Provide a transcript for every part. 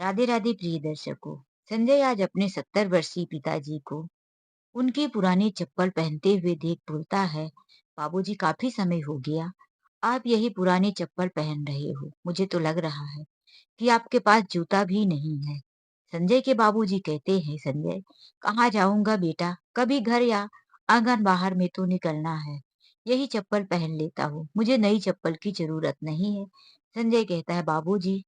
राधे राधे प्रिय दर्शकों। संजय आज अपने 70 वर्षीय पिताजी को उनकी पुरानी चप्पल पहनते हुए देख बोलता है, बाबूजी काफी समय हो गया, आप यही पुरानी चप्पल पहन रहे हो। मुझे तो लग रहा है कि आपके पास जूता भी नहीं है। संजय के बाबूजी कहते हैं, संजय कहाँ जाऊंगा बेटा, कभी घर या आंगन बाहर में तो निकलना है। यही चप्पल पहन लेता हूँ, मुझे नई चप्पल की जरूरत नहीं है। संजय कहता है, बाबूजी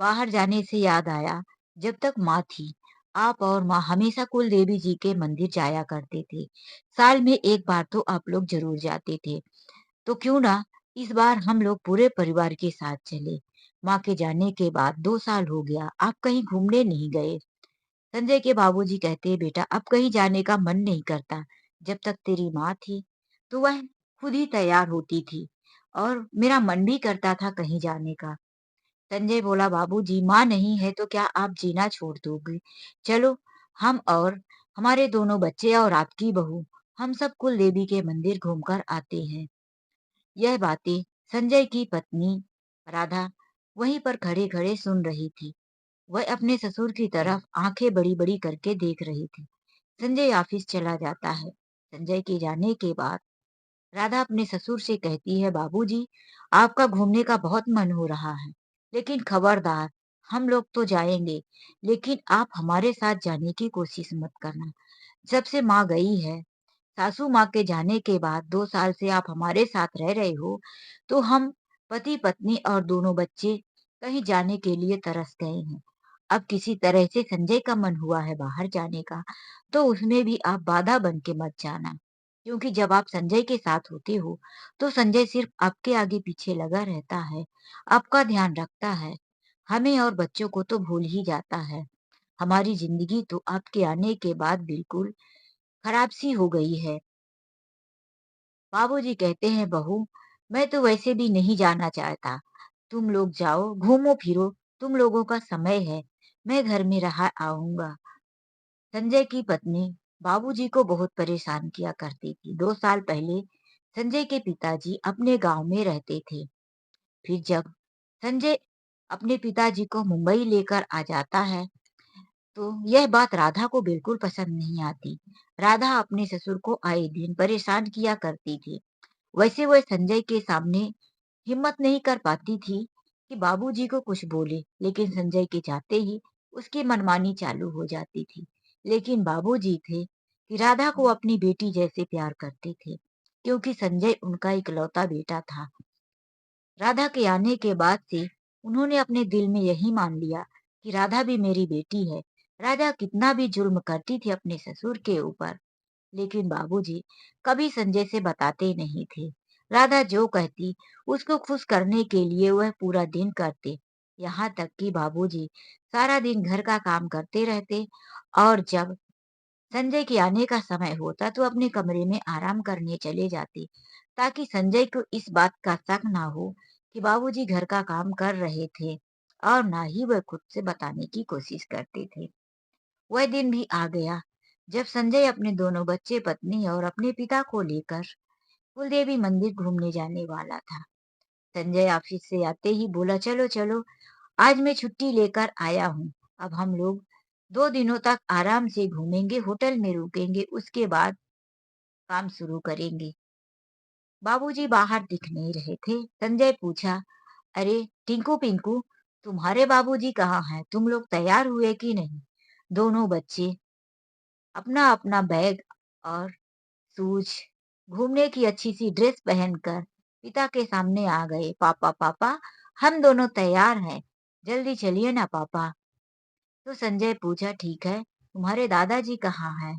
बाहर जाने से याद आया, जब तक माँ थी, आप और माँ हमेशा कुल देवी जी के मंदिर जाया करते थे। साल में एक बार तो आप लोग जरूर जाते थे। तो क्यों ना इस बार हम लोग पूरे परिवार के साथ चले। माँ के जाने के बाद 2 साल हो गया, आप कहीं घूमने नहीं गए। संजय के बाबूजी कहते हैं, बेटा अब कहीं जाने का मन नहीं करता। जब तक तेरी माँ थी तो वह खुद ही तैयार होती थी और मेरा मन भी करता था कहीं जाने का। संजय बोला, बाबूजी माँ नहीं है तो क्या आप जीना छोड़ दोगे? चलो, हम और हमारे दोनों बच्चे और आपकी बहू, हम सब कुल देवी के मंदिर घूमकर आते हैं। यह बातें संजय की पत्नी राधा वहीं पर खड़े खड़े सुन रही थी। वह अपने ससुर की तरफ आंखें बड़ी बड़ी करके देख रही थी। संजय ऑफिस चला जाता है। संजय के जाने के बाद राधा अपने ससुर से कहती है, बाबूजी आपका घूमने का बहुत मन हो रहा है, लेकिन खबरदार, हम लोग तो जाएंगे, लेकिन आप हमारे साथ जाने की कोशिश मत करना। जब से माँ गई है, सासू माँ के जाने के बाद 2 साल से आप हमारे साथ रह रहे हो, तो हम पति पत्नी और दोनों बच्चे कहीं जाने के लिए तरस गए हैं। अब किसी तरह से संजय का मन हुआ है बाहर जाने का, तो उसमें भी आप बाधा बन के मत जाना, क्योंकि जब आप संजय के साथ होते हो तो संजय सिर्फ आपके आगे पीछे लगा रहता है, आपका ध्यान रखता है, हमें और बच्चों को तो भूल ही जाता है। हमारी जिंदगी तो आपके आने के बाद बिल्कुल खराब सी हो गई है। बाबूजी कहते हैं, बहू मैं तो वैसे भी नहीं जाना चाहता, तुम लोग जाओ घूमो फिरो, तुम लोगों का समय है, मैं घर में रहा आऊंगा। संजय की पत्नी बाबूजी को बहुत परेशान किया करती थी। 2 साल पहले संजय के पिताजी अपने गांव में रहते थे। फिर जब संजय अपने पिताजी को मुंबई लेकर आ जाता है, तो यह बात राधा को बिल्कुल पसंद नहीं आती। राधा अपने ससुर को आए दिन परेशान किया करती थी। वैसे वह संजय के सामने हिम्मत नहीं कर पाती थी कि बाबूजी को कुछ बोले, लेकिन संजय के जाते ही उसकी मनमानी चालू हो जाती थी। लेकिन बाबूजी थे कि राधा को अपनी बेटी जैसे प्यार करते थे, क्योंकि संजय उनका इकलौता बेटा था। राधा के आने के बाद से उन्होंने अपने दिल में यही मान लिया कि राधा भी मेरी बेटी है। राधा कितना भी जुल्म करती थी अपने ससुर के ऊपर, लेकिन बाबूजी कभी संजय से बताते नहीं थे। राधा जो कहती उसको खुश करने के लिए वह पूरा दिन करते। यहाँ तक कि बाबूजी सारा दिन घर का काम करते रहते और जब संजय के आने का समय होता तो अपने कमरे में आराम करने चले जाते, ताकि संजय को इस बात का शक ना हो कि बाबूजी घर का काम कर रहे थे, और ना ही वह खुद से बताने की कोशिश करते थे। वह दिन भी आ गया जब संजय अपने दोनों बच्चे, पत्नी और अपने पिता को लेकर कुलदेवी मंदिर घूमने जाने वाला था। संजय ऑफिस से आते ही बोला, चलो चलो, आज मैं छुट्टी लेकर आया हूँ। अब हम लोग 2 दिनों तक आराम से घूमेंगे, होटल में रुकेंगे, उसके बाद काम शुरू करेंगे। बाबूजी बाहर दिख नहीं रहे थे। संजय पूछा, अरे टिंकू पिंकू, तुम्हारे बाबूजी कहाँ हैं? तुम लोग तैयार हुए कि नहीं? दोनों बच्चे अपना अपना बैग और शूज, घूमने की अच्छी सी ड्रेस पहनकर पिता के सामने आ गए। पापा पापा, हम दोनों तैयार हैं, जल्दी चलिए ना पापा। तो संजय पूछा, ठीक है, तुम्हारे दादाजी कहाँ हैं?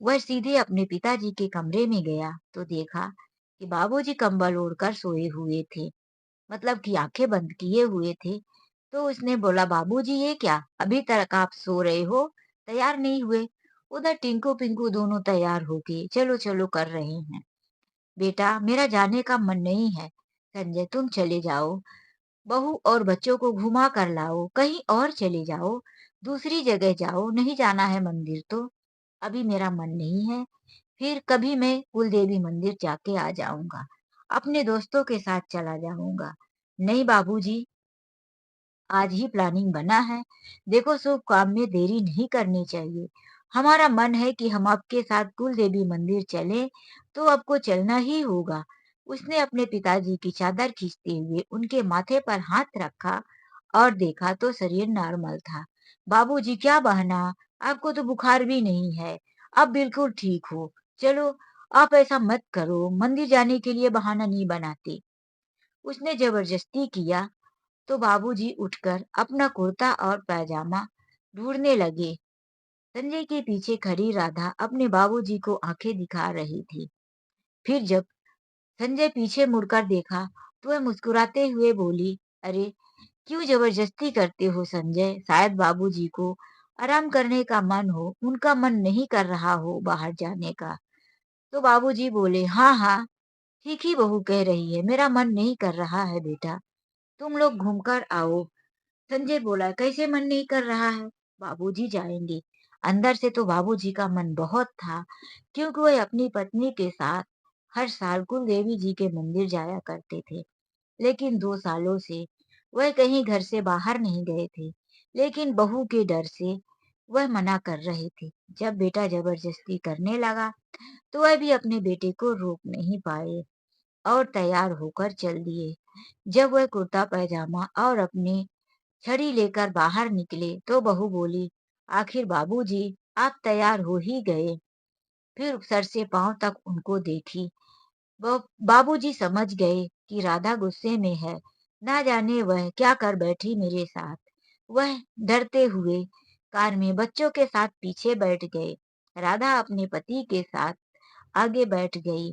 वह सीधे अपने पिताजी के कमरे में गया तो देखा कि बाबूजी कंबल ओढ़कर सोए हुए थे, मतलब कि आंखें बंद किए हुए थे। तो उसने बोला, बाबूजी ये क्या, अभी तक आप सो रहे हो, तैयार नहीं हुए? उधर टिंकू पिंकू दोनों तैयार हो गए, चलो चलो कर रहे हैं। बेटा मेरा जाने का मन नहीं है, संजय तुम चले जाओ, बहू और बच्चों को घुमा कर लाओ, कहीं और चले जाओ, दूसरी जगह जाओ, नहीं जाना है मंदिर तो। अभी मेरा मन नहीं है, फिर कभी मैं कुलदेवी मंदिर जाके आ जाऊंगा, अपने दोस्तों के साथ चला जाऊंगा। नहीं बाबूजी, आज ही प्लानिंग बना है। देखो शुभ काम में देरी नहीं करनी चाहिए। हमारा मन है कि हम आपके साथ कुल देवी मंदिर चलें, तो आपको चलना ही होगा। उसने अपने पिताजी की चादर खींचते हुए उनके माथे पर हाथ रखा और देखा तो शरीर नॉर्मल था। बाबूजी क्या बहाना, आपको तो बुखार भी नहीं है, आप बिल्कुल ठीक हो। चलो, आप ऐसा मत करो, मंदिर जाने के लिए बहाना नहीं बनाते। उसने जबरदस्ती किया तो बाबूजी उठकर अपना कुर्ता और पैजामा ढूंढने लगे। संजय के पीछे खड़ी राधा अपने बाबूजी को आंखें दिखा रही थी। फिर जब संजय पीछे मुड़कर देखा तो वह मुस्कुराते हुए बोली, अरे क्यों जबरदस्ती करते हो संजय? शायद बाबूजी को आराम करने का मन हो, उनका मन नहीं कर रहा हो बाहर जाने का। तो बाबूजी बोले, हाँ हाँ, ठीक ही बहू कह रही है, मेरा मन नहीं कर रहा है बेटा, तुम लोग घूमकर आओ। संजय बोला, कैसे मन नहीं कर रहा है? बाबूजी जाएंगे। अंदर से तो बाबूजी का मन बहुत था, क्योंकि वह अपनी पत्नी के साथ हर साल कुल देवी जी के मंदिर जाया करते थे। लेकिन 2 सालों से वह कहीं घर से बाहर नहीं गए थे। लेकिन बहू के डर से वह मना कर रहे थे। जब बेटा जबरदस्ती करने लगा तो वह भी अपने बेटे को रोक नहीं पाए और तैयार होकर चल दिए। जब वह कुर्ता पैजामा और अपनी छड़ी लेकर बाहर निकले तो बहू बोली, आखिर बाबूजी आप तैयार हो ही गए। फिर सर से पांव तक उनको देखी। बाबूजी समझ गए कि राधा गुस्से में है, ना जाने वह क्या कर बैठी मेरे साथ। वह डरते हुए कार में बच्चों के साथ पीछे बैठ गए। राधा अपने पति के साथ आगे बैठ गई।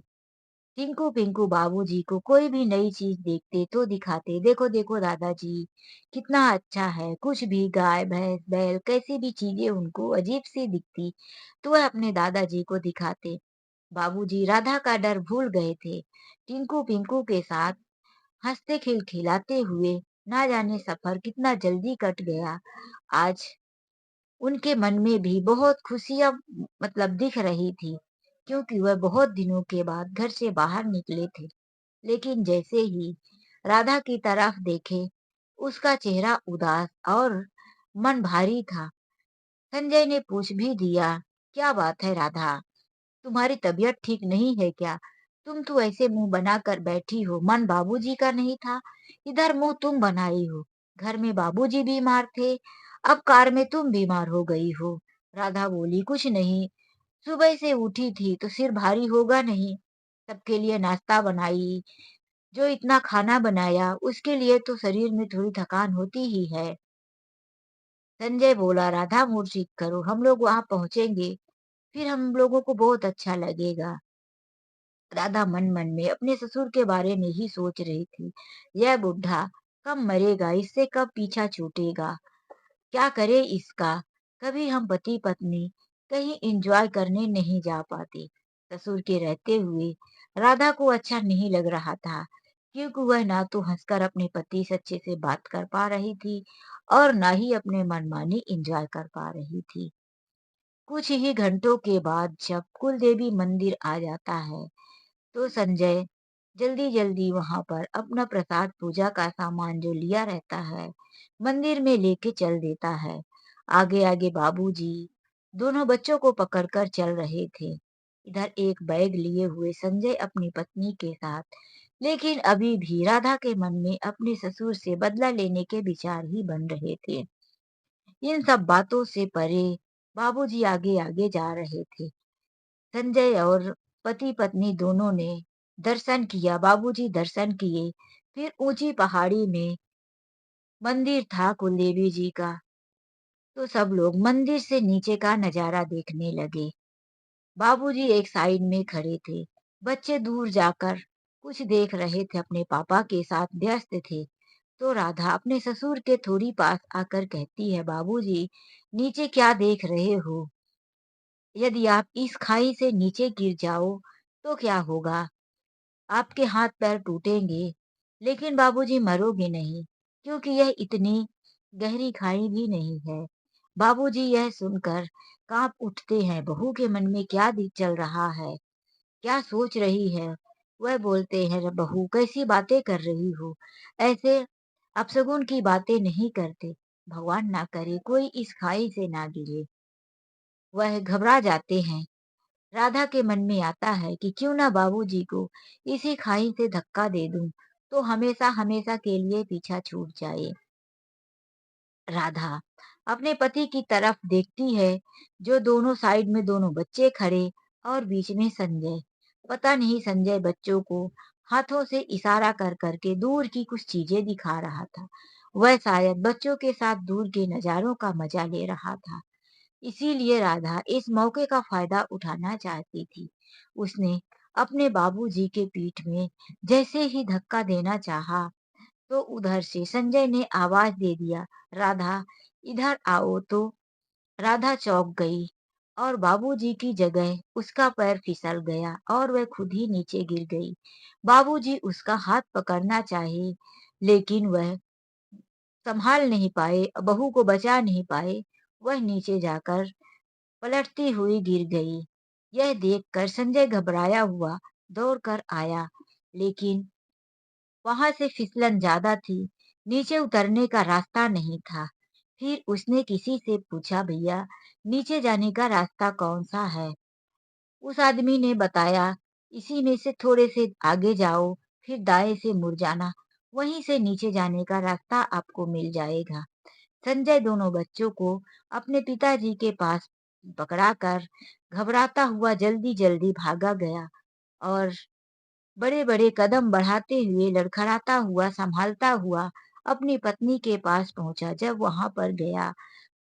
टिंकू पिंकू बाबूजी को कोई भी नई चीज देखते तो दिखाते, देखो देखो दादाजी कितना अच्छा है। कुछ भी गाय भैंस बैल कैसी भी चीजें उनको अजीब सी दिखती तो वह अपने दादाजी को दिखाते। बाबूजी राधा का डर भूल गए थे। टिंकू पिंकू के साथ हंसते खिलखिलाते हुए ना जाने सफर कितना जल्दी कट गया। आज उनके मन में भी बहुत खुशियां दिख रही थी, क्योंकि वह बहुत दिनों के बाद घर से बाहर निकले थे। लेकिन जैसे ही राधा की तरफ देखे, उसका चेहरा उदास और मन भारी था। संजय ने पूछ भी दिया, क्या बात है राधा, तुम्हारी तबीयत ठीक नहीं है क्या? तुम तो ऐसे मुंह बनाकर बैठी हो, मन बाबूजी का नहीं था? इधर मुंह तुम बनाई हो। घर में बाबूजी बीमार थे, अब कार में तुम बीमार हो गई हो। राधा बोली, कुछ नहीं, सुबह से उठी थी तो सिर भारी होगा नहीं, सबके लिए नाश्ता बनाई, जो इतना खाना बनाया उसके लिए तो शरीर में थोड़ी थकान होती ही है। संजय बोला, राधा मूड ठीक करो, हम लोग वहां पहुंचेंगे, फिर हम लोगों को बहुत अच्छा लगेगा। राधा मन मन में अपने ससुर के बारे में ही सोच रही थी। यह बुढ़ा कब मरेगा, इससे कब पीछा छूटेगा, क्या करे इसका। कभी हम पति पत्नी कहीं एंजॉय करने नहीं जा पाते। ससुर के रहते हुए राधा को अच्छा नहीं लग रहा था, क्योंकि वह ना तो हंसकर अपने पति से अच्छे से बात कर पा रही थी और ना ही अपने मनमानी एंजॉय कर पा रही थी। कुछ ही घंटों के बाद जब कुल देवी मंदिर आ जाता है तो संजय जल्दी जल्दी वहां पर अपना प्रसाद पूजा का सामान जो लिया रहता है मंदिर में लेके चल देता है। आगे आगे बाबूजी दोनों बच्चों को पकड़कर चल रहे थे। इधर एक बैग लिए हुए संजय अपनी पत्नी के साथ। लेकिन अभी भी राधा के मन में अपने ससुर से बदला लेने के विचार ही बन रहे थे। इन सब बातों से परे बाबूजी आगे आगे जा रहे थे। संजय और पति पत्नी दोनों ने दर्शन किया, बाबूजी दर्शन किए। फिर ऊंची पहाड़ी में मंदिर था कुलदेवी जी का, तो सब लोग मंदिर से नीचे का नजारा देखने लगे। बाबूजी एक साइड में खड़े थे, बच्चे दूर जाकर कुछ देख रहे थे, अपने पापा के साथ व्यस्त थे। तो राधा अपने ससुर के थोड़ी पास आकर कहती है, बाबूजी नीचे क्या देख रहे हो? यदि आप इस खाई से नीचे गिर जाओ तो क्या होगा? आपके हाथ पैर टूटेंगे, लेकिन बाबूजी मरोगे नहीं, क्योंकि यह इतनी गहरी खाई भी नहीं है। बाबूजी यह सुनकर कांप उठते हैं, बहू के मन में क्या चल रहा है, क्या सोच रही है। वह बोलते हैं, बहू कैसी बातें कर रही हो, ऐसे अपशगुन की बातें नहीं करते। भगवान ना करे कोई इस खाई से ना गिरे। वह घबरा जाते हैं। राधा के मन में आता है कि क्यों ना बाबूजी को इसी खाई से धक्का दे दूं, तो हमेशा हमेशा के लिए पीछा छूट जाए। राधा अपने पति की तरफ देखती है, जो दोनों साइड में दोनों बच्चे खड़े और बीच में संजय। पता नहीं संजय बच्चों को हाथों से इशारा कर करके दूर की कुछ चीजें दिखा रहा था। वह शायद बच्चों के साथ दूर के नजारों का मजा ले रहा था। इसीलिए राधा इस मौके का फायदा उठाना चाहती थी। उसने अपने बाबूजी के पीठ में जैसे ही धक्का देना चाहा, तो उधर से संजय ने आवाज दे दिया, राधा इधर आओ। तो राधा चौंक गई और बाबूजी की जगह उसका पैर फिसल गया और वह खुद ही नीचे गिर गई। बाबूजी उसका हाथ पकड़ना चाहे, लेकिन वह संभाल नहीं पाए, बहू को बचा नहीं पाए। वह नीचे जाकर पलटती हुई गिर गई। यह देखकर संजय घबराया हुआ दौड़ कर आया, लेकिन वहां से फिसलन ज्यादा थी, नीचे उतरने का रास्ता नहीं था। फिर उसने किसी से पूछा, भैया नीचे जाने का रास्ता कौन सा है? उस आदमी ने बताया, इसी में से थोड़े से आगे जाओ, फिर दाएं से मुड़ जाना, वहीं से नीचे जाने का रास्ता आपको मिल जाएगा। संजय दोनों बच्चों को अपने पिताजी के पास पकड़ाकर घबराता हुआ जल्दी जल्दी भागा गया और बड़े-बड़े कदम बढ़ाते हुए, लड़खड़ाता हुआ, संभालता हुआ अपनी पत्नी के पास पहुंचा। जब वहां पर गया,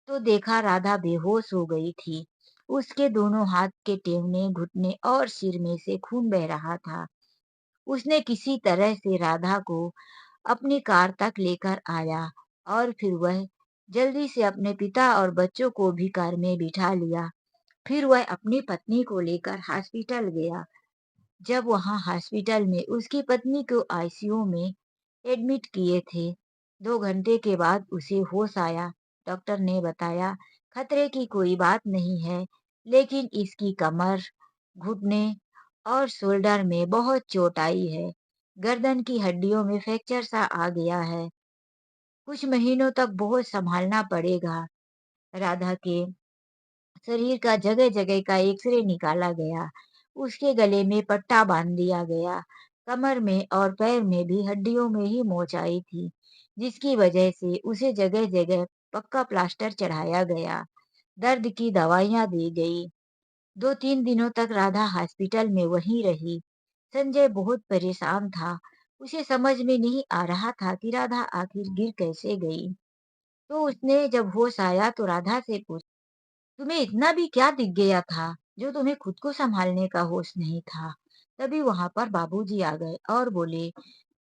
तो देखा राधा बेहोश हो गई थी। उसके दोनों हाथ के टेवने, घुटने और सिर में से खून बह रहा था। उसने किसी तरह से राधा को अपनी कार तक लेकर आया और फिर वह जल्दी से अपने पिता और बच्चों को भी कार में बिठा लिया। फिर वह अपनी पत्नी को लेकर हॉस्पिटल गया। जब वहां हॉस्पिटल में उसकी पत्नी को आईसीयू में एडमिट किए थे, 2 घंटे के बाद उसे होश आया। डॉक्टर ने बताया, खतरे की कोई बात नहीं है, लेकिन इसकी कमर, घुटने और शोल्डर में बहुत चोट आई है। गर्दन की हड्डियों में फ्रैक्चर सा आ गया है। कुछ महीनों तक बहुत संभालना पड़ेगा। राधा के शरीर का जगह जगह का एक्सरे निकाला गया। उसके गले में पट्टा बांध दिया गया। कमर में और पैर में भी हड्डियों में ही मोच आई थी, जिसकी वजह से उसे जगह जगह पक्का प्लास्टर चढ़ाया गया। दर्द की दवाइयां दी गई। 2-3 दिनों तक राधा हॉस्पिटल में वहीं रही। संजय बहुत परेशान था। उसे समझ में नहीं आ रहा था कि राधा आखिर गिर कैसे गई। तो उसने जब होश आया तो राधा से पूछा, तुम्हें इतना भी क्या दिख गया था, जो तुम्हें खुद को संभालने का होश नहीं था? तभी वहां पर बाबूजी आ गए और बोले,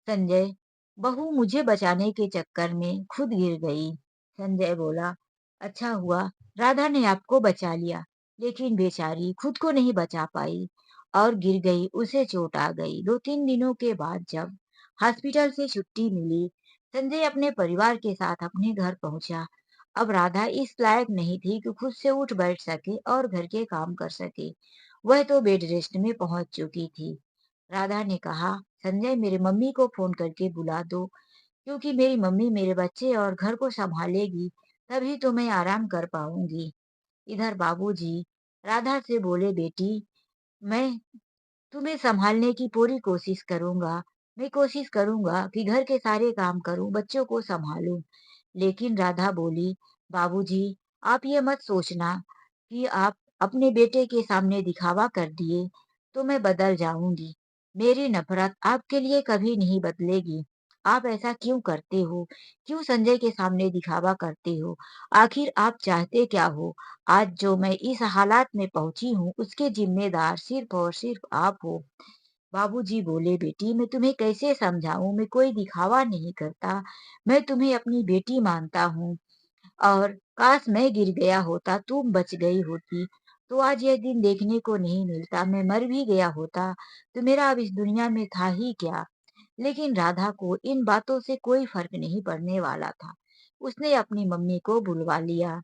संजय, बहू मुझे बचाने के चक्कर में खुद गिर गई। संजय बोला, अच्छा हुआ राधा ने आपको बचा लिया, लेकिन बेचारी खुद को नहीं बचा पाई और गिर गई, उसे चोट आ गई। 2-3 दिनों के बाद जब हॉस्पिटल से छुट्टी मिली, संजय अपने परिवार के साथ अपने घर पहुंचा। अब राधा इस लायक नहीं थी कि खुद से उठ बैठ सके और घर के काम कर सके। वह तो बेड रेस्ट में पहुंच चुकी थी। राधा ने कहा, संजय मेरे मम्मी को फोन करके बुला दो, क्योंकि मेरी मम्मी मेरे बच्चे और घर को संभालेगी, तभी तो मैं आराम कर पाऊंगी। इधर बाबूजी राधा से बोले, बेटी मैं तुम्हें संभालने की पूरी कोशिश करूंगा। मैं कोशिश करूंगा कि घर के सारे काम करूं, बच्चों को संभालूं। लेकिन राधा बोली, बाबूजी आप ये मत सोचना कि आप अपने बेटे के सामने दिखावा कर दिए तो मैं बदल जाऊंगी। मेरी नफरत आपके लिए कभी नहीं बदलेगी। आप ऐसा क्यों करते हो? क्यों संजय के सामने दिखावा करते हो? आखिर आप चाहते क्या हो? आज जो मैं इस हालात में पहुंची हूँ, उसके जिम्मेदार सिर्फ और सिर्फ आप हो। बाबूजी बोले, बेटी मैं तुम्हें कैसे समझाऊं? मैं कोई दिखावा नहीं करता। मैं तुम्हें अपनी बेटी मानता हूँ और काश मैं गिर गया होता, तुम बच गई होती, तो आज यह दिन देखने को नहीं मिलता। मैं मर भी गया होता, तो मेरा अब इस दुनिया में था ही क्या? लेकिन राधा को इन बातों से कोई फर्क नहीं पड़ने वाला था। उसने अपनी मम्मी को बुलवा लिया।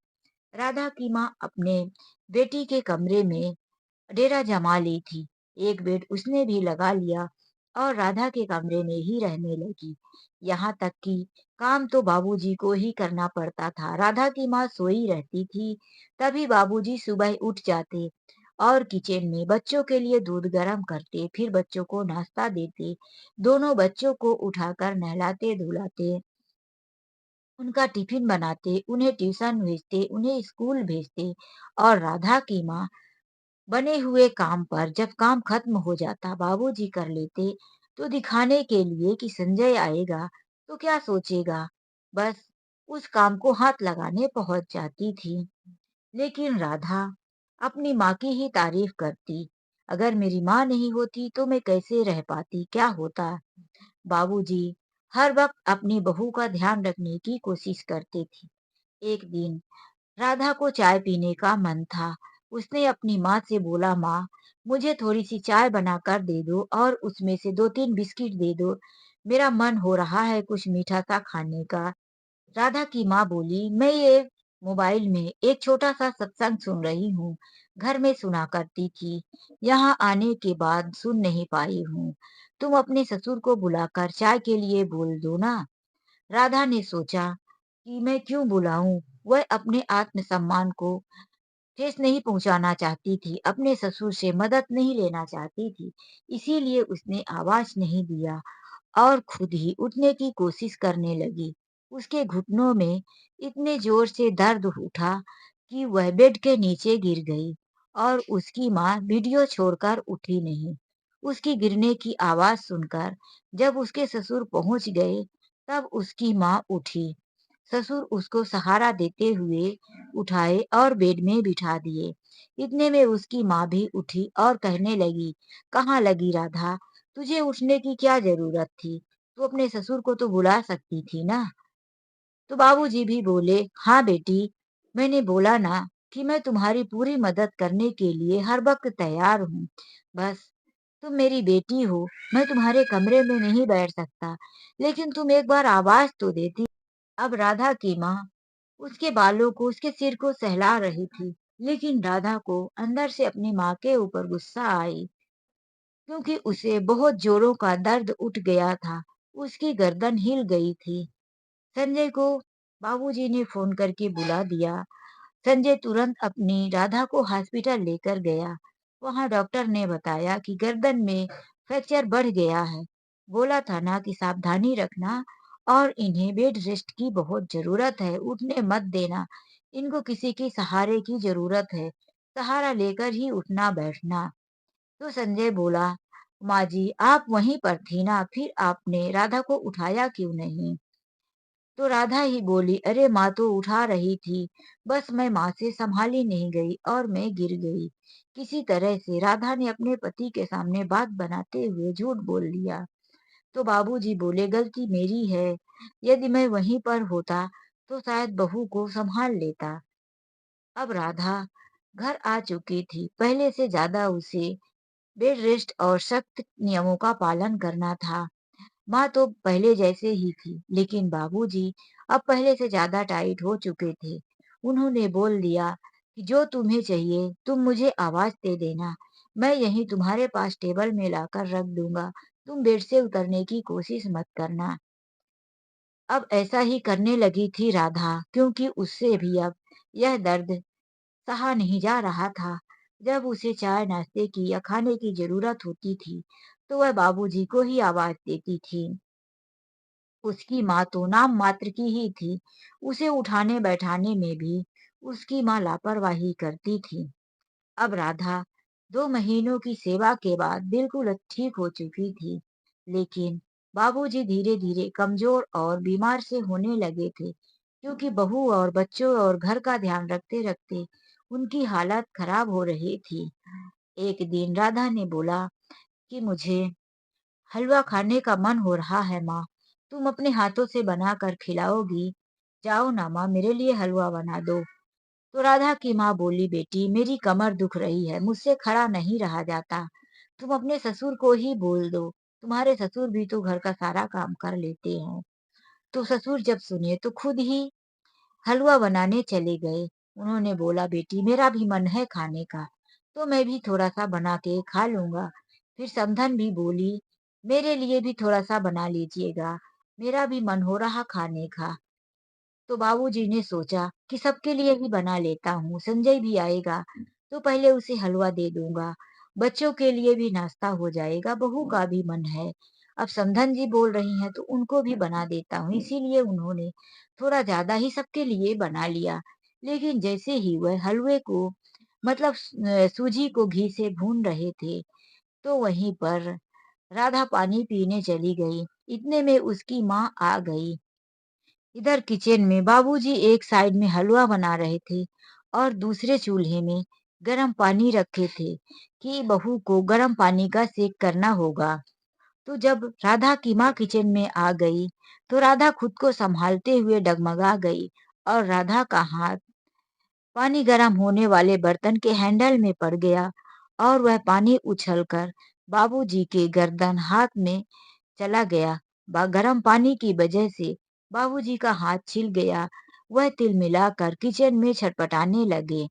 राधा की माँ अपने बेटी के कमरे में डेरा जमा ली थी। एक बेड उसने भी लगा लिया और राधा के कमरे में ही रहने लगी। यहाँ तक कि काम तो बाबूजी को ही करना पड़ता था। राधा की माँ सोई रहती थी, तभी बाबूजी सुबह उठ जाते और किचन में बच्चों के लिए दूध गर्म करते, फिर बच्चों को नाश्ता देते, दोनों बच्चों को उठाकर नहलाते धुलाते, उनका टिफिन बनाते, उन्हें ट्यूशन भेजते, उन्हें स्कूल भेजते। और राधा की माँ बने हुए काम पर जब काम खत्म हो जाता बाबूजी कर लेते, तो दिखाने के लिए कि संजय आएगा तो क्या सोचेगा, बस उस काम को हाथ लगाने पहुंच जाती थी। लेकिन राधा अपनी माँ की ही तारीफ करती, अगर मेरी माँ नहीं होती तो मैं कैसे रह पाती, क्या होता। बाबूजी हर वक्त अपनी बहू का ध्यान रखने की कोशिश करते थे। एक दिन राधा को चाय पीने का मन था। उसने अपनी माँ से बोला, माँ, मुझे थोड़ी सी चाय बनाकर दे दो और उसमें से 2-3 बिस्किट दे दो। मेरा मन हो रहा है कुछ मीठा सा खाने का। राधा की माँ बोली, मैं ये मोबाइल में एक छोटा सा सत्संग सुन रही हूँ। घर में सुना करती थी, यहाँ आने के बाद सुन नहीं पाई हूँ। तुम अपने ससुर को बुलाकर चाय के लिए बोल दो ना। राधा ने सोचा कि मैं क्यों बुलाऊं, वह अपने आत्मसम्मान को ठेस नहीं पहुंचाना चाहती थी, अपने ससुर से मदद नहीं लेना चाहती थी, इसीलिए उसने आवाज नहीं दिया और खुद ही उठने की कोशिश करने लगी। उसके घुटनों में इतने जोर से दर्द उठा कि वह बेड के नीचे गिर गई और उसकी माँ वीडियो छोड़कर उठी नहीं। उसकी गिरने की आवाज सुनकर जब उसके ससुर पहुंच गए, तब उसकी माँ उठी। ससुर उसको सहारा देते हुए उठाए और बेड में बिठा दिए। इतने में उसकी माँ भी उठी और कहने लगी, कहाँ लगी राधा, तुझे उठने की क्या जरूरत थी, तू अपने ससुर को तो बुला सकती थी ना। तो बाबूजी भी बोले, हाँ बेटी, मैंने बोला ना कि मैं तुम्हारी पूरी मदद करने के लिए हर वक्त तैयार हूँ। बस तुम मेरी बेटी हो, मैं तुम्हारे कमरे में नहीं बैठ सकता, लेकिन तुम एक बार आवाज तो देती। अब राधा की माँ उसके बालों को, उसके सिर को सहला रही थी, लेकिन राधा को अंदर से अपनी माँ के ऊपर गुस्सा आई, क्योंकि उसे बहुत जोरों का दर्द उठ गया था। उसकी गर्दन हिल गई थी। संजय को बाबूजी ने फोन करके बुला दिया। संजय तुरंत अपनी राधा को हॉस्पिटल लेकर गया। वहां डॉक्टर ने बताया कि गर्दन में फ्रैक्चर बढ़ गया है। बोला था ना कि सावधानी रखना और इन्हें बेड रेस्ट की बहुत जरूरत है, उठने मत देना। इनको किसी के सहारे की जरूरत है, सहारा लेकर ही उठना बैठना। तो संजय बोला, माँ जी आप वहीं पर थी ना, फिर आपने राधा को उठाया क्यों नहीं। तो राधा ही बोली, अरे माँ तो उठा रही थी, बस मैं माँ से संभाली नहीं गई और मैं गिर गई। किसी तरह से राधा ने अपने पति के सामने बात बनाते हुए झूठ बोल दिया। तो बाबूजी बोले, गलती मेरी है, यदि मैं वहीं पर होता तो शायद बहू को संभाल लेता। अब राधा घर आ चुकी थी। पहले से ज्यादा उसे बेड रेस्ट और सख्त नियमों का पालन करना था। माँ तो पहले जैसे ही थी, लेकिन बाबूजी अब पहले से ज्यादा टाइट हो चुके थे। उन्होंने बोल दिया कि जो तुम्हें चाहिए तुम मुझे आवाज दे देना, मैं यहीं तुम्हारे पास टेबल में लाकर रख दूंगा, तुम बेड से उतरने की कोशिश मत करना। अब ऐसा ही करने लगी थी राधा, क्योंकि उससे भी अब यह दर्द सहा नहीं जा रहा था। जब उसे चाय नाश्ते की या खाने की जरूरत होती थी, तो वह बाबूजी को ही आवाज देती थी। उसकी माँ तो नाम मात्र की ही थी। उसे उठाने बैठाने में भी उसकी माँ लापरवाही करती थी। अब राधा 2 महीनों की सेवा के बाद बिल्कुल ठीक हो चुकी थी, लेकिन बाबूजी धीरे धीरे कमजोर और बीमार से होने लगे थे, क्योंकि बहू और बच्चों और घर का ध्यान रखते रखते उनकी हालत खराब हो रही थी। एक दिन राधा ने बोला कि मुझे हलवा खाने का मन हो रहा है माँ, तुम अपने हाथों से बना कर खिलाओगी। जाओ ना माँ, मेरे लिए हलवा बना दो। तो राधा की माँ बोली, बेटी मेरी कमर दुख रही है, मुझसे खड़ा नहीं रहा जाता, तुम अपने ससुर को ही बोल दो, तुम्हारे ससुर भी तो घर का सारा काम कर लेते हैं। तो ससुर जब सुने तो खुद ही हलवा बनाने चले गए। उन्होंने बोला, बेटी मेरा भी मन है खाने का, तो मैं भी थोड़ा सा बना के खा लूंगा। फिर समधन भी बोली, मेरे लिए भी थोड़ा सा बना लीजिएगा, मेरा भी मन हो रहा खाने का। तो बाबूजी ने सोचा कि सबके लिए ही बना लेता हूँ, संजय भी आएगा तो पहले उसे हलवा दे दूंगा, बच्चों के लिए भी नाश्ता हो जाएगा, बहू का भी मन है। अब समधन जी बोल रही हैं तो उनको भी बना देता हूँ। इसीलिए उन्होंने थोड़ा ज्यादा ही सबके लिए बना लिया। लेकिन जैसे ही वह हलवे को मतलब सूजी को घी से भून रहे थे, तो वहीं पर राधा पानी पीने चली गई। इतने में उसकी माँ आ गई। इधर किचन में बाबूजी एक साइड में हलवा बना रहे थे और दूसरे चूल्हे में गर्म पानी रखे थे कि बहू को गर्म पानी का सेक करना होगा। तो जब राधा की माँ किचन में आ गई, तो राधा खुद को संभालते हुए डगमगा गई और राधा का हाथ पानी गर्म होने वाले बर्तन के हैंडल में पड़ गया और वह पानी उछलकर बाबूजी के गर्दन हाथ में चला गया। गर्म पानी की वजह से बाबूजी का हाथ छिल गया। वह तिलमिलाकर किचन में छटपटाने लगे।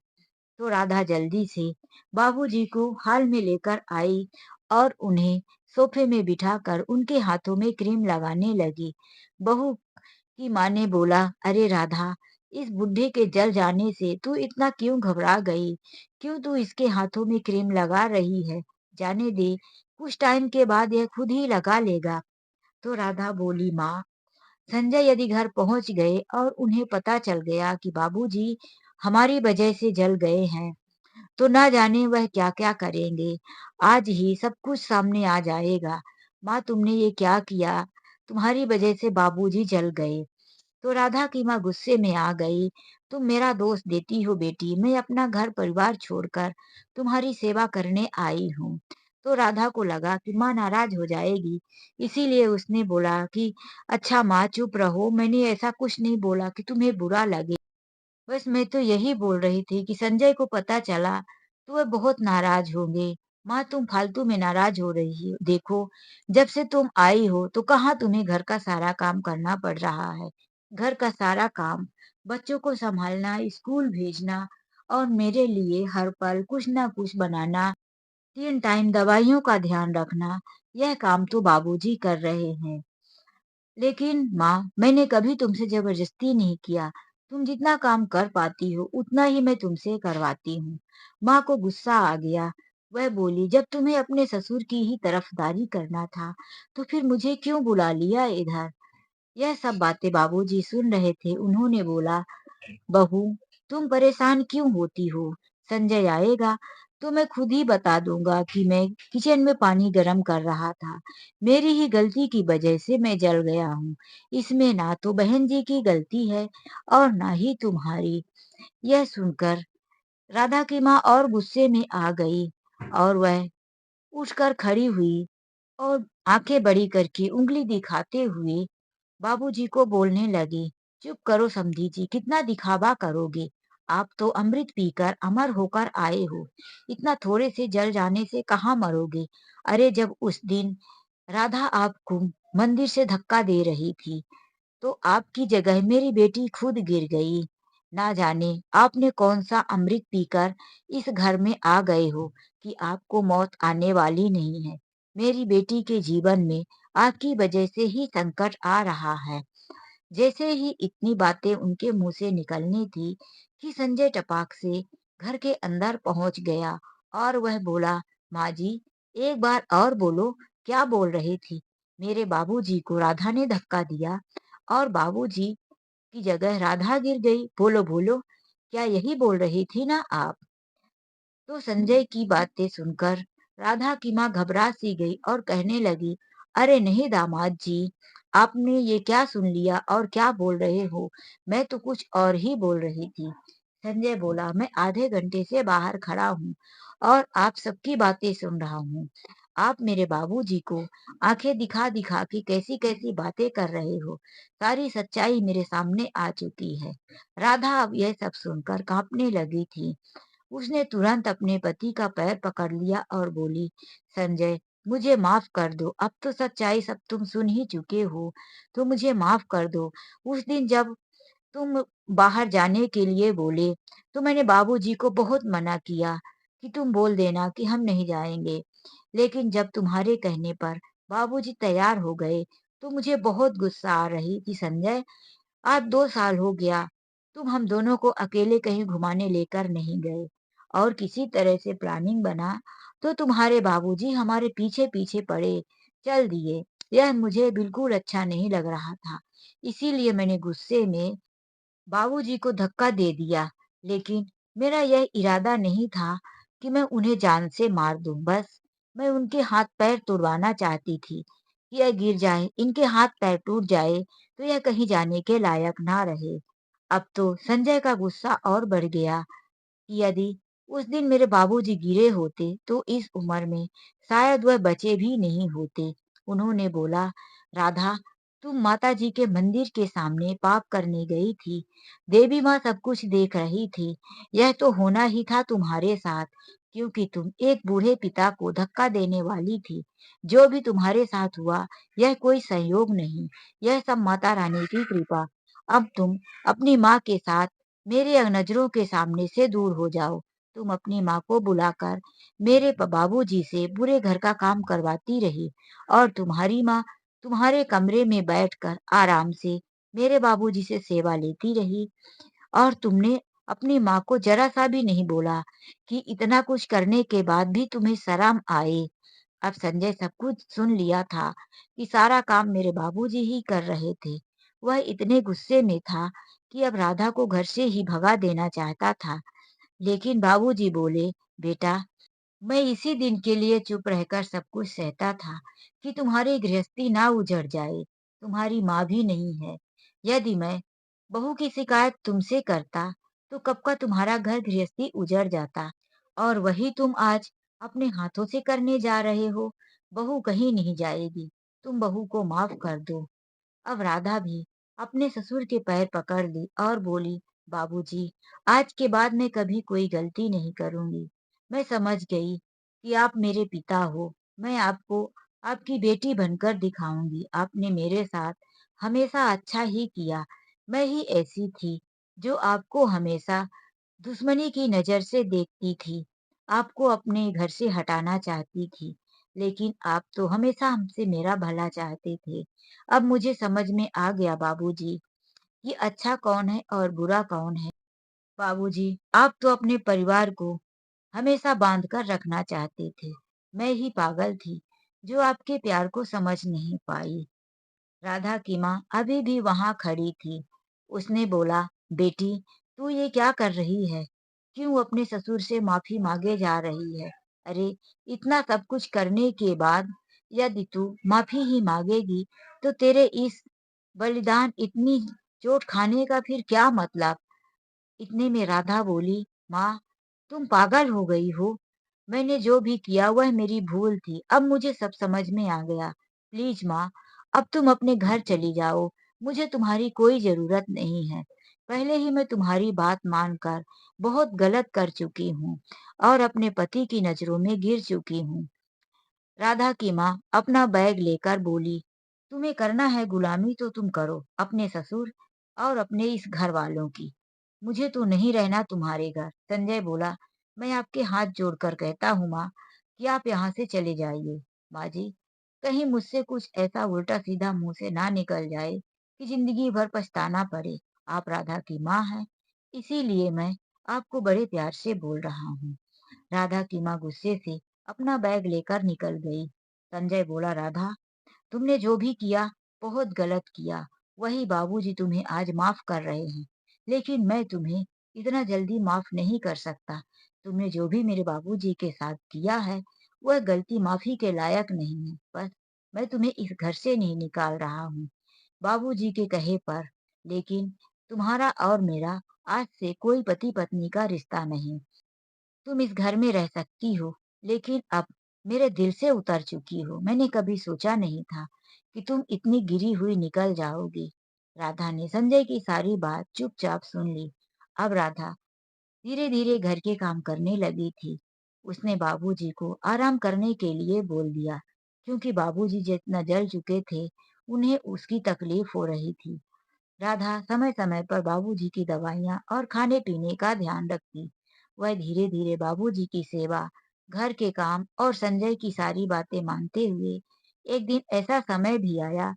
तो राधा जल्दी से बाबूजी को हाल में लेकर आई और उन्हें सोफे में बिठाकर उनके हाथों में क्रीम लगाने लगी। बहू की माँ ने बोला, अरे राधा, इस बुढ़े के जल जाने से तू इतना क्यों घबरा गई? क्यों तू इसके हाथों में क्रीम लगा रही है? जाने दे, कुछ टाइम के बाद यह खुद ही लगा लेगा। तो राधा बोली, माँ, संजय यदि घर पहुंच गए और उन्हें पता चल गया कि बाबूजी हमारी वजह से जल गए हैं, तो ना जाने वह क्या क्या करेंगे। आज ही सब कुछ सामने आ जाएगा। माँ, तुमने ये क्या किया? तुम्हारी वजह से बाबूजी जल गए। तो राधा की माँ गुस्से में आ गई। तुम मेरा दोष देती हो बेटी, मैं अपना घर परिवार छोड़कर तुम्हारी सेवा करने आई हूँ। तो राधा को लगा कि माँ नाराज हो जाएगी, इसीलिए उसने बोला कि अच्छा माँ चुप रहो, मैंने ऐसा कुछ नहीं बोला कि तुम्हें बुरा लगे। बस मैं तो यही बोल रही थी कि संजय को पता चला तो वह बहुत नाराज होंगे। माँ, तुम फालतू में नाराज हो रही हो। देखो, जब से तुम आई हो तो कहाँ तुम्हें घर का सारा काम करना पड़ रहा है। घर का सारा काम, बच्चों को संभालना, स्कूल भेजना और मेरे लिए हर पल कुछ ना कुछ बनाना, 3 टाइम दवाइयों का ध्यान रखना, यह काम तो बाबूजी कर रहे हैं। लेकिन माँ, मैंने कभी तुमसे जबरदस्ती नहीं किया। तुम जितना काम कर पाती हो उतना ही मैं तुमसे करवाती हूँ। माँ को गुस्सा आ गया। वह बोली, जब तुम्हें अपने ससुर की ही तरफदारी करना था तो फिर मुझे क्यों बुला लिया इधर? यह सब बातें बाबूजी सुन रहे थे। उन्होंने बोला, बहू, तुम परेशान क्यों होती हो? संजय आएगा तो मैं खुद ही बता दूंगा कि मैं किचन में पानी गर्म कर रहा था। मेरी ही गलती की वजह से मैं जल गया हूँ। इसमें ना तो बहन जी की गलती है और ना ही तुम्हारी। यह सुनकर राधा की माँ और गुस्से में आ गई और वह उठकर खड़ी हुई और आंखें बड़ी करके उंगली दिखाते हुए बाबूजी को बोलने लगी, चुप करो समधी जी, कितना दिखावा करोगे? आप तो अमृत पीकर अमर होकर आए हो। इतना थोड़े से जल जाने से कहाँ मरोगे? अरे, जब उस दिन राधा आपको मंदिर से धक्का दे रही थी, तो आपकी जगह मेरी बेटी खुद गिर गई। ना जाने आपने कौन सा अमृत पीकर इस घर में आ गए हो कि आपको मौत आने वाली नहीं है। मेरी बेटी के जीवन में आपकी वजह से ही संकट आ रहा है। जैसे ही इतनी बातें उनके मुंह से निकलनी थी कि संजय टपाक से घर के अंदर पहुंच गया और वह बोला, माँ जी, एक बार और बोलो, क्या बोल रही थी? मेरे बाबूजी को राधा ने धक्का दिया और बाबूजी की जगह राधा गिर गई। बोलो बोलो, क्या यही बोल रही थी ना आप? तो संजय की बातें सुनकर राधा की माँ घबरा सी गई और कहने लगी, अरे नहीं दामाद जी, आपने ये क्या सुन लिया और क्या बोल रहे हो? मैं तो कुछ और ही बोल रही थी। संजय बोला, मैं आधे घंटे से बाहर खड़ा हूँ और आप सबकी बातें सुन रहा हूँ। आप मेरे बाबूजी को आंखें दिखा दिखा के कैसी कैसी बातें कर रहे हो। सारी सच्चाई मेरे सामने आ चुकी है। राधा अब यह सब सुनकर कांपने लगी थी। उसने तुरंत अपने पति का पैर पकड़ लिया और बोली, संजय, मुझे माफ कर दो। अब तो सच्चाई सब तुम सुन ही चुके हो, तो मुझे माफ कर दो। उस दिन जब तुम बाहर जाने के लिए बोले, तो मैंने बाबूजी को बहुत मना किया कि तुम बोल देना कि हम नहीं जाएंगे। लेकिन जब तुम्हारे कहने पर बाबूजी तैयार हो गए, तो मुझे बहुत गुस्सा आ रही कि संजय, आज 2 साल हो गया, तुम हम दोनों को अकेले कहीं घुमाने लेकर नहीं गए और किसी तरह से प्लानिंग बना तो तुम्हारे बाबूजी हमारे पीछे-पीछे पड़े, चल दिए। यह मुझे बिल्कुल अच्छा नहीं लग रहा था। इसीलिए मैंने गुस्से में बाबूजी को धक्का दे दिया, लेकिन मेरा यह इरादा नहीं था कि मैं उन्हें जान से मार दूं। बस मैं उनके हाथ पैर तुड़वाना चाहती थी कि यह गिर जाए, इनके हाथ पैर टूट जाए तो यह कहीं जाने के लायक ना रहे। अब तो संजय का गुस्सा और बढ़ गया कि यदि उस दिन मेरे बाबूजी गिरे होते तो इस उम्र में शायद वह बचे भी नहीं होते। उन्होंने बोला, राधा, तुम माता जी के मंदिर के सामने पाप करने गई थी। देवी माँ सब कुछ देख रही थी। यह तो होना ही था तुम्हारे साथ, क्योंकि तुम एक बूढ़े पिता को धक्का देने वाली थी। जो भी तुम्हारे साथ हुआ, यह कोई संयोग नहीं, यह सब माता रानी की कृपा। अब तुम अपनी माँ के साथ मेरे नजरों के सामने से दूर हो जाओ। तुम अपनी माँ को बुलाकर मेरे बाबूजी से बुरे घर का काम करवाती रही और तुम्हारी माँ तुम्हारे कमरे में बैठकर आराम से मेरे बाबूजी से सेवा लेती रही और तुमने अपनी माँ को जरा सा भी नहीं बोला कि इतना कुछ करने के बाद भी तुम्हें शर्म आए। अब संजय सब कुछ सुन लिया था कि सारा काम मेरे बाबूजी ही कर रहे थे। वह इतने गुस्से में था कि अब राधा को घर से ही भगा देना चाहता था। लेकिन बाबूजी बोले, बेटा, मैं इसी दिन के लिए चुप रहकर सब कुछ सहता था कि तुम्हारी गृहस्थी ना उजड़ जाए। तुम्हारी माँ भी नहीं है। यदि मैं बहू की शिकायत तुमसे करता तो कब का तुम्हारा घर गृहस्थी उजड़ जाता और वही तुम आज अपने हाथों से करने जा रहे हो। बहू कहीं नहीं जाएगी। तुम बहू को माफ कर दो। अब राधा भी अपने ससुर के पैर पकड़ ली और बोली, बाबूजी, आज के बाद मैं कभी कोई गलती नहीं करूंगी। मैं समझ गई कि आप मेरे पिता हो। मैं आपको आपकी बेटी बनकर दिखाऊंगी। आपने मेरे साथ हमेशा अच्छा ही किया। मैं ही ऐसी थी जो आपको हमेशा दुश्मनी की नजर से देखती थी, आपको अपने घर से हटाना चाहती थी, लेकिन आप तो हमेशा हमसे मेरा भला चाहते थे। अब मुझे समझ में आ गया बाबूजी कि अच्छा कौन है और बुरा कौन है। बाबूजी, आप तो अपने परिवार को हमेशा बांध कर रखना चाहते थे। मैं ही पागल थी जो आपके प्यार को समझ नहीं पाई। राधा की माँ अभी भी वहां खड़ी थी। उसने बोला, बेटी, तू ये क्या कर रही है? क्यों अपने ससुर से माफी मांगे जा रही है? अरे, इतना सब कुछ करने के बाद यदि तू माफी ही मांगेगी तो तेरे इस बलिदान, इतनी चोट खाने का फिर क्या मतलब? इतने में राधा बोली, माँ, तुम पागल हो गई हो। मैंने जो भी किया वह मेरी भूल थी। अब मुझे सब समझ में आ गया। प्लीज माँ, अब तुम अपने घर चली जाओ। मुझे तुम्हारी कोई जरूरत नहीं है। पहले ही मैं तुम्हारी बात मानकर बहुत गलत कर चुकी हूँ और अपने पति की नजरों में गिर चुकी हूँ। राधा की माँ अपना बैग लेकर बोली, तुम्हें करना है गुलामी तो तुम करो, अपने ससुर और अपने इस घर वालों की। मुझे तो नहीं रहना तुम्हारे घर। संजय बोला, मैं आपके हाथ जोड़कर कहता हूँ माँ कि आप यहाँ से चले जाइए। माँ जी, कहीं मुझसे कुछ ऐसा उल्टा सीधा मुंह से ना निकल जाए कि जिंदगी भर पछताना पड़े। आप राधा की माँ हैं, इसीलिए मैं आपको बड़े प्यार से बोल रहा हूँ। राधा की माँ गुस्से से अपना बैग लेकर निकल गई। संजय बोला, राधा, तुमने जो भी किया बहुत गलत किया। वही बाबूजी तुम्हें आज माफ कर रहे हैं, लेकिन मैं तुम्हें इतना जल्दी माफ नहीं कर सकता। तुमने जो भी मेरे बाबूजी के साथ किया है वह गलती माफी के लायक नहीं है। बस मैं तुम्हें इस घर से नहीं निकाल रहा हूँ बाबूजी के कहे पर, लेकिन तुम्हारा और मेरा आज से कोई पति पत्नी का रिश्ता नहीं। तुम इस घर में रह सकती हो, लेकिन अब मेरे दिल से उतर चुकी हो। मैंने कभी सोचा नहीं था कि तुम इतनी गिरी हुई निकल जाओगी। राधा ने संजय की सारी बात चुपचाप सुन ली। अब राधा धीरे धीरे घर के काम करने लगी थी। उसने बाबूजी को आराम करने के लिए बोल दिया, क्योंकि बाबूजी जितना जल चुके थे उन्हें उसकी तकलीफ हो रही थी। राधा समय समय पर बाबूजी की दवाइयाँ और खाने पीने का ध्यान रखती। वह धीरे धीरे बाबूजी की सेवा, घर के काम और संजय की सारी बातें मानते हुए एक दिन ऐसा समय भी आया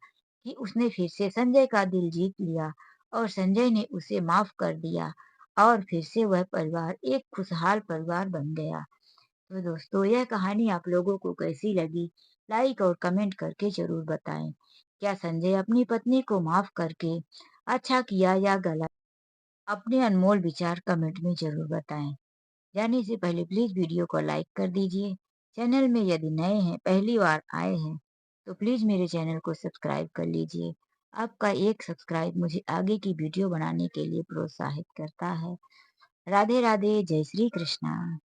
कि उसने फिर से संजय का दिल जीत लिया और संजय ने उसे माफ कर दिया और फिर से वह परिवार एक खुशहाल परिवार बन गया। तो दोस्तों, यह कहानी आप लोगों को कैसी लगी? लाइक और कमेंट करके ज़रूर बताएं। क्या संजय अपनी पत्नी को माफ करके अच्छा किया या गलत? अपने अनमोल विचार कमेंट में ज़रूर बताएं। जाने से पहले प्लीज़ वीडियो को लाइक कर दीजिए। चैनल में यदि नए हैं, पहली बार आए हैं, तो प्लीज़ मेरे चैनल को सब्सक्राइब कर लीजिए। आपका एक सब्सक्राइब मुझे आगे की वीडियो बनाने के लिए प्रोत्साहित करता है। राधे राधे, जय श्री कृष्णा।